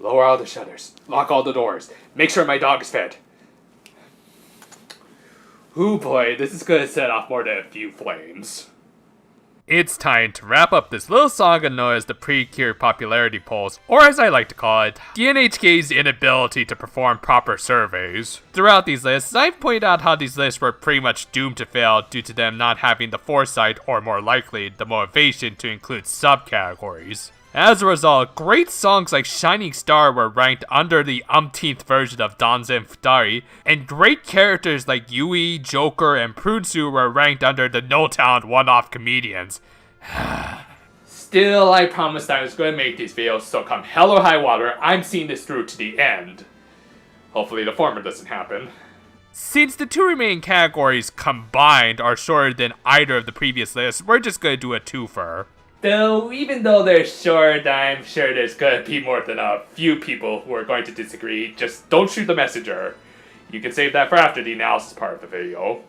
Lower all the shutters. Lock all the doors. Make sure my dog is fed. Ooh boy, this is gonna set off more than a few flames. It's time to wrap up this little saga known as the Precure popularity polls, or as I like to call it, the NHK's inability to perform proper surveys. Throughout these lists, I've pointed out how these lists were pretty much doomed to fail due to them not having the foresight, or more likely, the motivation to include subcategories. As a result, great songs like Shining Star were ranked under the umpteenth version of Danzen Futari, and great characters like Yui, Joker, and Prunsu were ranked under the no-talent one-off comedians. Still, I promised I was going to make these videos, so come hell or high water, I'm seeing this through to the end. Hopefully the former doesn't happen. Since the two remaining categories combined are shorter than either of the previous lists, we're just going to do a twofer. Though, even though they're short, I'm sure there's gonna be more than a few people who are going to disagree. Just don't shoot the messenger. You can save that for after the analysis part of the video.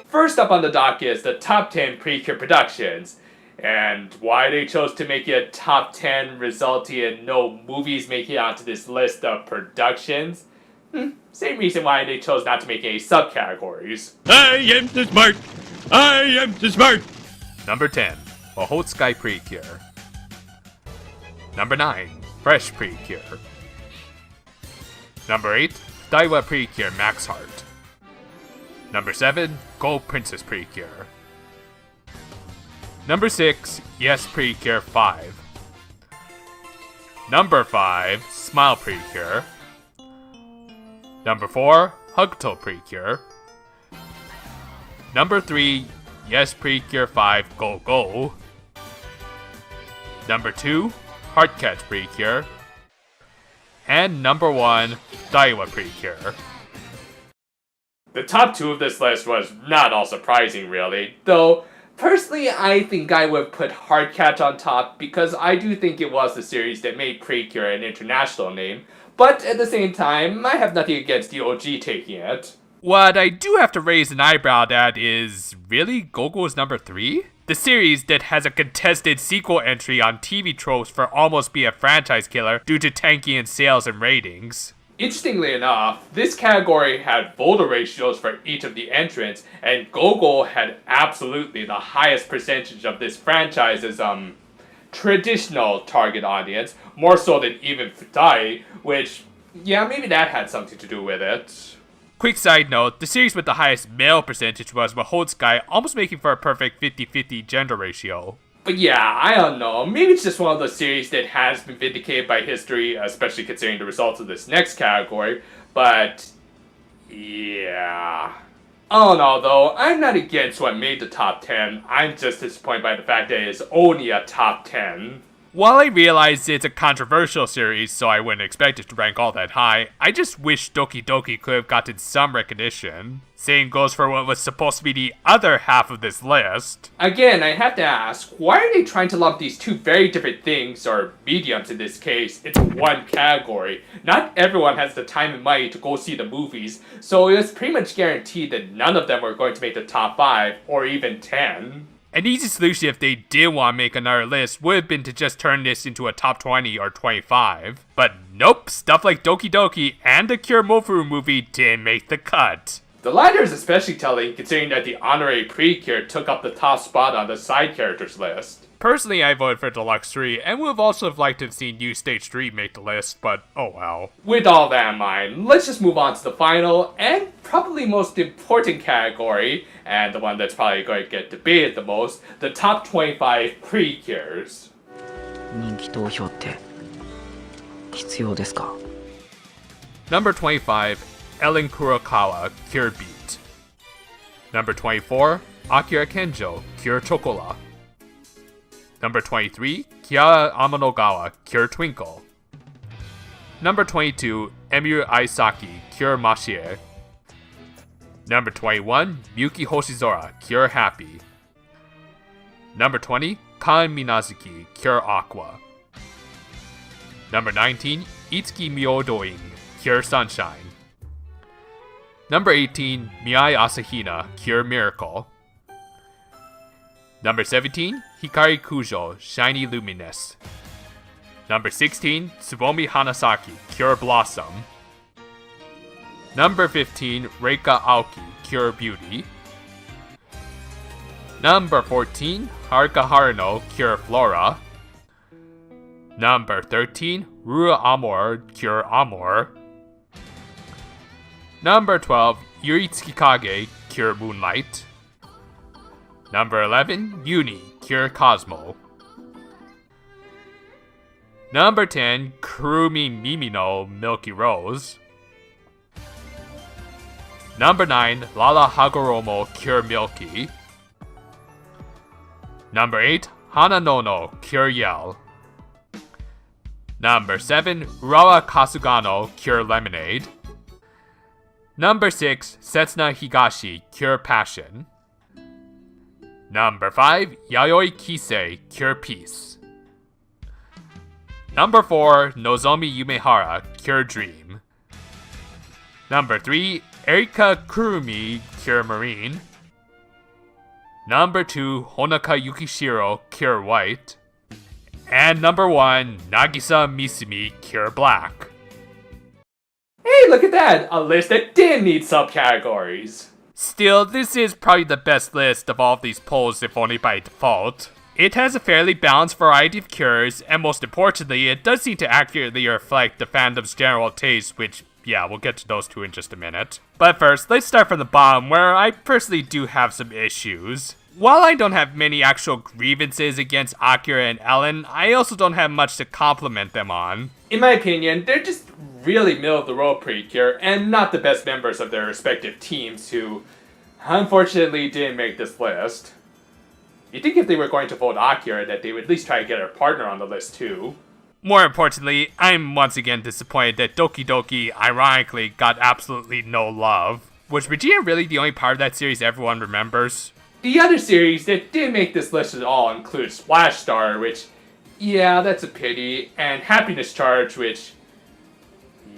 First up on the docket is the top 10 Precure productions. And why they chose to make it a top 10 resulting in no movies making it onto this list of productions. Same reason why they chose not to make any subcategories. I am too smart! I am too smart! Number 10, Ohotsukai Precure. Number 9, Fresh Precure. Number 8, Daiwa Precure Max Heart. Number 7, Gold Princess Precure. Number 6, Yes Precure 5. Number 5, Smile Precure. Number 4, Hugto Precure. Number 3, Yes Precure 5 Go Go. Number 2, Heartcatch Precure. And number 1, Daiwa Precure. The top 2 of this list was not all surprising really, though personally I think I would put Heartcatch on top because I do think it was the series that made Precure an international name, but at the same time I have nothing against the OG taking it. What I do have to raise an eyebrow at is, really, Go-Go's number 3? The series that has a contested sequel entry on TV Tropes for almost be a franchise killer due to tanking in sales and ratings. Interestingly enough, this category had voter ratios for each of the entrants, and Go-Go had absolutely the highest percentage of this franchise's, traditional target audience, more so than even Futari, which, yeah, maybe that had something to do with it. Quick side note, the series with the highest male percentage was Ohotsukai, almost making for a perfect 50-50 gender ratio. But yeah, I don't know, maybe it's just one of those series that has been vindicated by history, especially considering the results of this next category, but yeah. All in all though, I'm not against what made the top 10, I'm just disappointed by the fact that it is only a top 10. While I realize it's a controversial series, so I wouldn't expect it to rank all that high, I just wish Doki Doki could have gotten some recognition. Same goes for what was supposed to be the other half of this list. Again, I have to ask, why are they trying to lump these two very different things, or mediums in this case, into one category? Not everyone has the time and money to go see the movies, so it was pretty much guaranteed that none of them were going to make the top 5, or even 10. An easy solution if they did want to make another list would have been to just turn this into a top 20 or 25. But nope, stuff like Doki Doki and the Cure Mofuru movie didn't make the cut. The latter is especially telling considering that the honorary Precure took up the top spot on the side characters list. Personally, I voted for Deluxe 3, and would have also liked to have seen New Stage 3 make the list, but oh well. With all that in mind, let's just move on to the final, and probably most important category, and the one that's probably going to get debated the most, the top 25 Precures. 人気投票って必要ですか? Number 25, Ellen Kurokawa, Cure Beat. Number 24, Akira Kenjo, Cure Chocola. Number 23, Kiara Amanogawa, Cure Twinkle. Number 22, Emiru Aisaki, Cure Mashie. Number 21, Miyuki Hoshizora, Cure Happy. Number 20, Kan Minazuki, Cure Aqua. Number 19, Itsuki Myodoing, Cure Sunshine. Number 18, Miai Asahina, Cure Miracle. Number 17, Hikari Kujo, Shiny Luminous. Number 16, Tsubomi Hanasaki, Pure Blossom. Number 15, Reika Aoki, Pure Beauty. Number 14, Haruka Haruno, Pure Flora. Number 13, Rua Amor, Pure Amor. Number 12, Yuri Tsukikage, Pure Moonlight. Number 11, Uni, Pure Cosmo. Number 10, Kurumi Mimino, Milky Rose. Number 9, Lala Hagoromo, Pure Milky. Number 8, Hananono, Pure Yell. Number 7, Urawa Kasugano, Pure Lemonade. Number 6, Setsuna Higashi, Pure Passion. Number 5, Yayoi Kisei, Pure Peace. Number 4, Nozomi Yumehara, Pure Dream. Number 3, Erika Kurumi, Pure Marine. Number 2, Honaka Yukishiro, Pure White. And number 1, Nagisa Misumi, Pure Black. Hey, look at that! A list that didn't need subcategories. Still, this is probably the best list of all of these polls, if only by default. It has a fairly balanced variety of cures, and most importantly, it does seem to accurately reflect the fandom's general taste, which, yeah, we'll get to those two in just a minute. But first, let's start from the bottom, where I personally do have some issues. While I don't have many actual grievances against Akira and Ellen, I also don't have much to compliment them on. In my opinion, they're just really middle-of-the-road Precure, and not the best members of their respective teams who, unfortunately, didn't make this list. You'd think if they were going to vote Akira that they would at least try to get her partner on the list too. More importantly, I'm once again disappointed that Doki Doki, ironically, got absolutely no love. Was Regina really the only part of that series everyone remembers? The other series that didn't make this list at all include Splash Star, which, yeah, that's a pity, and Happiness Charge, which,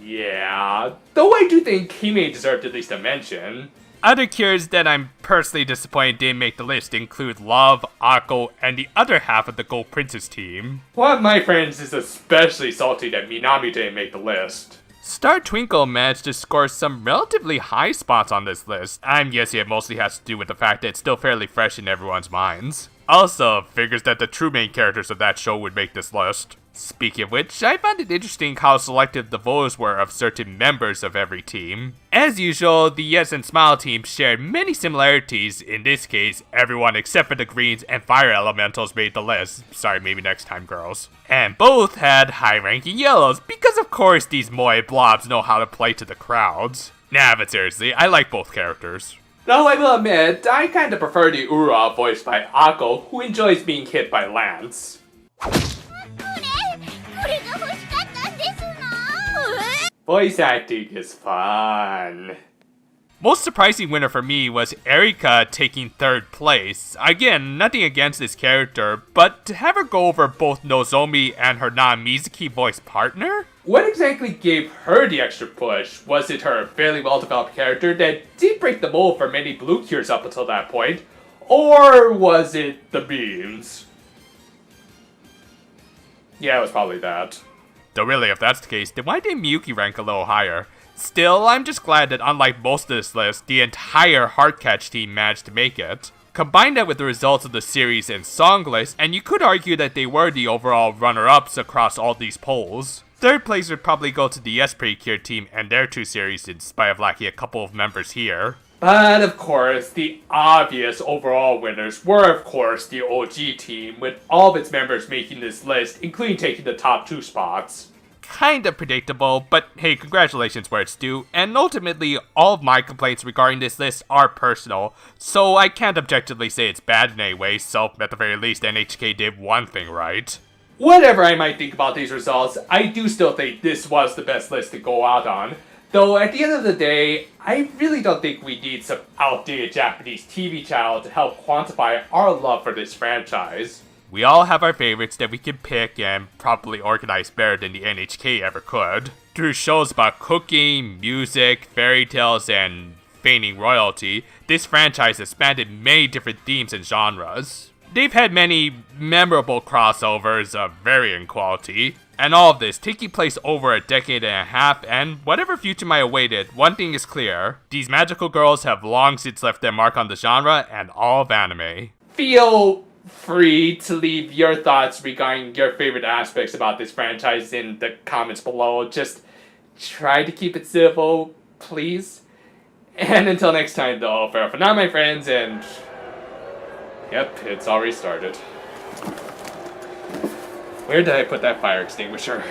yeah, though I do think he may deserve at least a mention. Other cures that I'm personally disappointed didn't make the list include Love, Akko, and the other half of the Gold Princess team. One of my friends is especially salty that Minami didn't make the list. Star Twinkle managed to score some relatively high spots on this list. I'm guessing it mostly has to do with the fact that it's still fairly fresh in everyone's minds. Also, figures that the true main characters of that show would make this list. Speaking of which, I found it interesting how selective the voters were of certain members of every team. As usual, the Yes and Smile teams shared many similarities. In this case, everyone except for the Greens and Fire Elementals made the list. Sorry, maybe next time, girls. And both had high-ranking Yellows, because of course these moe blobs know how to play to the crowds. Nah, but seriously, I like both characters. Though I will admit, I kinda prefer the Ura voiced by Akko, who enjoys being hit by Lance. Voice acting is fun. Most surprising winner for me was Erika taking 3rd place. Again, nothing against this character, but to have her go over both Nozomi and her non-Mizuki voice partner? What exactly gave her the extra push? Was it her fairly well-developed character that did break the mold for many blue cures up until that point? Or was it the beams? Yeah, it was probably that. Though really, if that's the case, then why didn't Miyuki rank a little higher? Still, I'm just glad that unlike most of this list, the entire Heartcatch team managed to make it. Combine that with the results of the series and song list, and you could argue that they were the overall runner-ups across all these polls. 3rd place would probably go to the Yes Precure team and their 2 series in spite of lacking a couple of members here. But of course, the obvious overall winners were of course the OG team, with all of its members making this list, including taking the top 2 spots. Kinda predictable, but hey, congratulations where it's due, and ultimately, all of my complaints regarding this list are personal, so I can't objectively say it's bad in any way, so at the very least NHK did one thing right. Whatever I might think about these results, I do still think this was the best list to go out on. Though at the end of the day, I really don't think we need some outdated Japanese TV channel to help quantify our love for this franchise. We all have our favorites that we can pick and probably organize better than the NHK ever could. Through shows about cooking, music, fairy tales, and feigning royalty, this franchise has spanned many different themes and genres. They've had many memorable crossovers of varying quality, and all of this taking place over a decade and a half, and whatever future might await it, one thing is clear: these magical girls have long since left their mark on the genre and all of anime. Feel free to leave your thoughts regarding your favorite aspects about this franchise in the comments below. Just try to keep it civil, please. And until next time, though, farewell for now, my friends, and yep, it's already started. Where did I put that fire extinguisher?